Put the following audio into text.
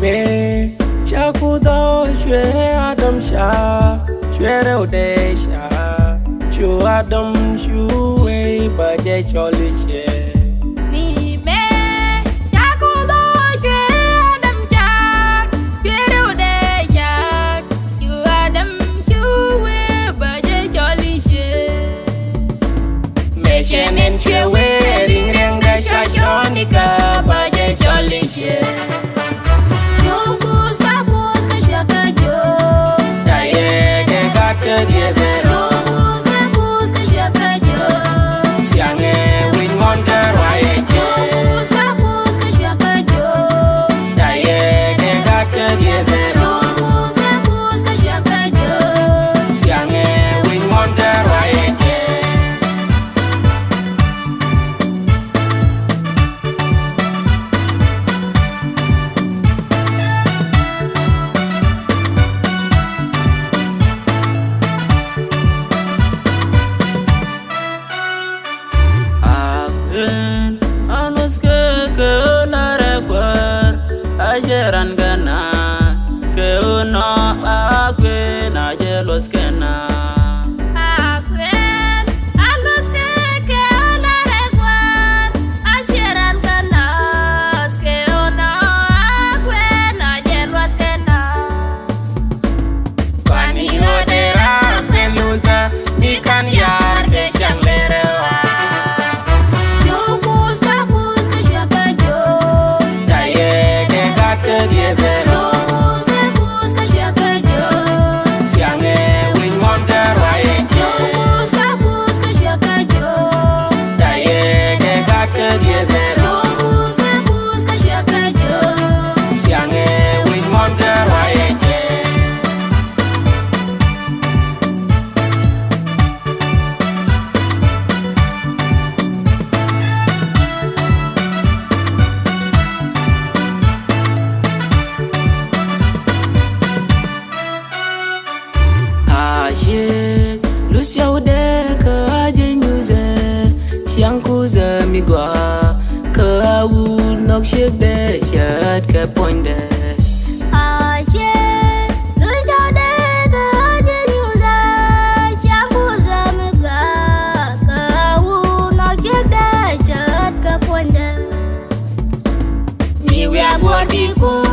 me chakudo shwe adam sha shwere odesha shu adam shuwe baje cholishe ni me chakudo shwe adam sha shwere odesha shu adam shuwe baje cholishe me shenen shwe ring ring de shonika baje cholishe ajaran gana ke uno akwe na jelos kena akwen alus ke ona rekwar ajaran gana ke uno akwe na jelos kena pani odera pelusa ikan yar de changlerewa Lucia ude ke aje nyuze siang ku zemigwa ke awu nok shek de shat ke ponde aje Lucia ude ke aje nyuze siang ku zemigwa ke awu nok shek de shat ke ponde mi we abodi ku